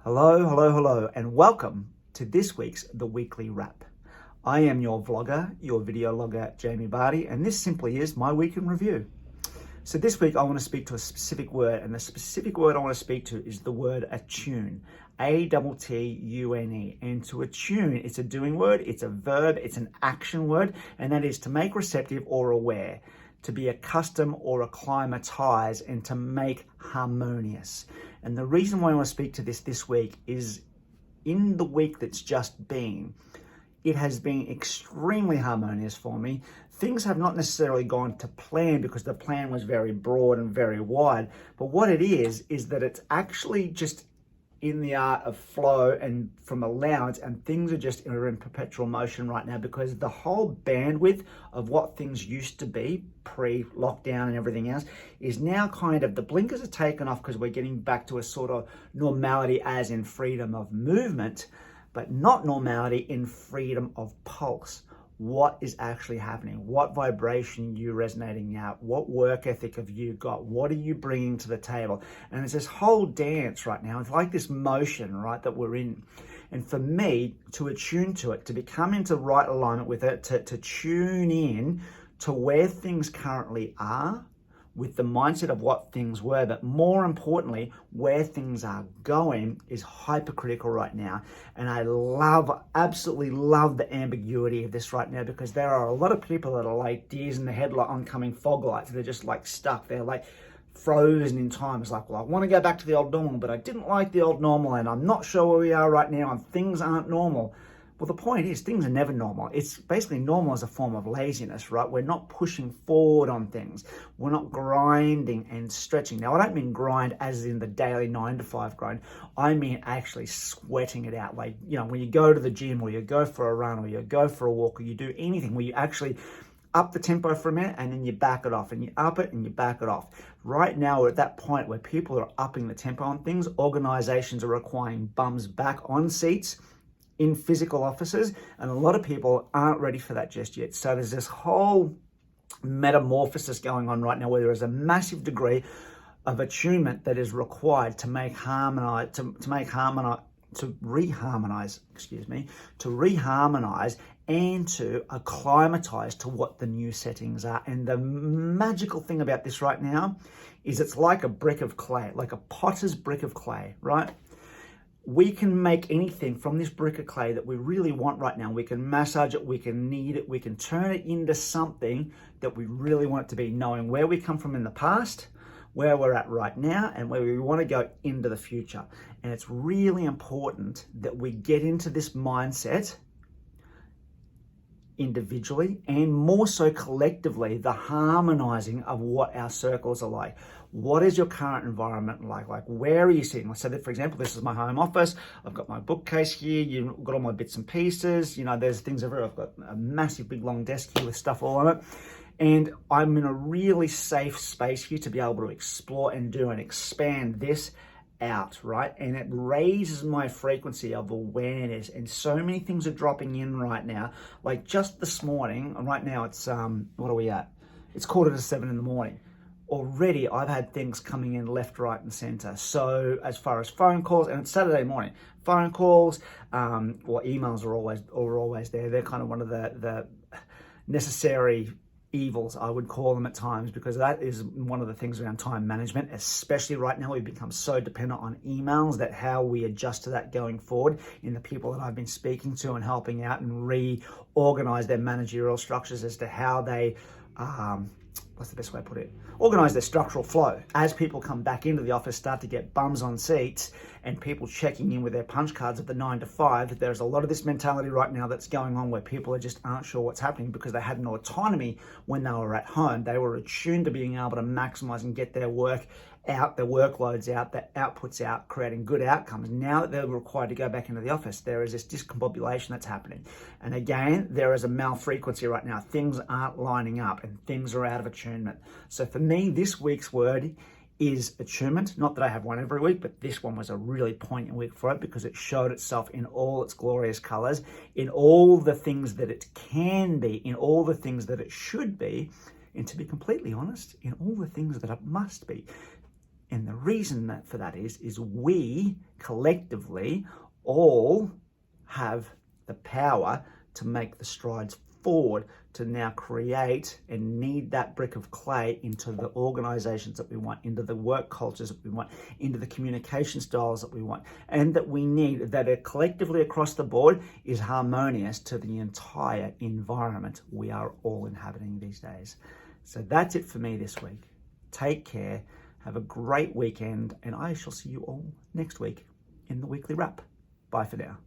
Hello, hello, hello, and welcome to this week's The Weekly Wrap. I am your vlogger, your video logger, Jamie Barty, and this simply is my week in review. So this week I want to speak to a specific word, and the specific word I want to speak to is the word attune. A-T-T-U-N-E. And to attune, it's a doing word, it's a verb, it's an action word, and that is to make receptive or aware, to be accustomed or acclimatise, and to make harmonious. And the reason why I want to speak to this week is in the week that's just been, it has been extremely harmonious for me. Things have not necessarily gone to plan because the plan was very broad and very wide. But what it is that it's actually just in the art of flow and from allowance, and things are in perpetual motion right now because the whole bandwidth of what things used to be pre-lockdown and everything else is now kind of, the blinkers are taken off because we're getting back to a sort of normality as in freedom of movement, but not normality in freedom of pulse. What is actually happening? What vibration are you resonating out? What work ethic have you got? What are you bringing to the table? And it's this whole dance right now. It's like this motion, right, that we're in. And for me, to attune to it, to become into right alignment with it, to tune in to where things currently are, with the mindset of what things were, but more importantly, where things are going is hypercritical right now. And I absolutely love the ambiguity of this right now, because there are a lot of people that are like deers in the headlight, oncoming fog lights. They're just like stuck. They're like frozen in time. It's like, well, I want to go back to the old normal, but I didn't like the old normal, and I'm not sure where we are right now, and things aren't normal. Well, the point is, things are never normal. It's basically normal as a form of laziness, right? We're not pushing forward on things. We're not grinding and stretching. Now, I don't mean grind as in the daily 9-to-5 grind. I mean actually sweating it out. Like, you know, when you go to the gym or you go for a run or you go for a walk or you do anything where you actually up the tempo for a minute and then you back it off, and you up it and you back it off. Right now, we're at that point where people are upping the tempo on things. Organizations are requiring bums back on seats in physical offices, and a lot of people aren't ready for that just yet. So there's this whole metamorphosis going on right now where there is a massive degree of attunement that is required to re-harmonise and to acclimatise to what the new settings are. And the magical thing about this right now is it's like a brick of clay, like a potter's brick of clay, right? We can make anything from this brick of clay that we really want right now. We can massage it, we can knead it, we can turn it into something that we really want it to be, knowing where we come from in the past, where we're at right now, and where we want to go into the future. And it's really important that we get into this mindset individually and more so collectively, the harmonizing of what our circles are like. What is your current environment like? Like, where are you sitting? So that, for example, this is my home office. I've got my bookcase here. You've got all my bits and pieces. You know, there's things everywhere. I've got a massive big long desk here with stuff all on it. And I'm in a really safe space here to be able to explore and do and expand this out, right? And it raises my frequency of awareness, and so many things are dropping in right now. Like just this morning, and right now it's what are we at? It's 6:45 in the morning. Already I've had things coming in left, right, and center. So as far as phone calls, and it's Saturday morning, phone calls, or emails are always there. They're kind of one of the necessary evils, I would call them at times, because that is one of the things around time management, especially right now. We've become so dependent on emails that how we adjust to that going forward in the people that I've been speaking to and helping out and reorganize their managerial structures as to how they, what's the best way to put it? Organize their structural flow. As people come back into the office, start to get bums on seats and people checking in with their punch cards at the 9-to-5, there's a lot of this mentality right now that's going on where people just aren't sure what's happening because they had no autonomy when they were at home. They were attuned to being able to maximize and get their work out, their workloads out, their outputs out, creating good outcomes. Now that they're required to go back into the office, there is this discombobulation that's happening. And again, there is a malfrequency right now. Things aren't lining up and things are out of attunement. So for me, this week's word is attunement. Not that I have one every week, but this one was a really poignant week for it because it showed itself in all its glorious colors, in all the things that it can be, in all the things that it should be, and to be completely honest, in all the things that it must be. And the reason for that is we collectively all have the power to make the strides forward to now create and knead that brick of clay into the organizations that we want, into the work cultures that we want, into the communication styles that we want, and that we need that are collectively across the board is harmonious to the entire environment we are all inhabiting these days. So that's it for me this week. Take care, have a great weekend, and I shall see you all next week in the weekly wrap. Bye for now.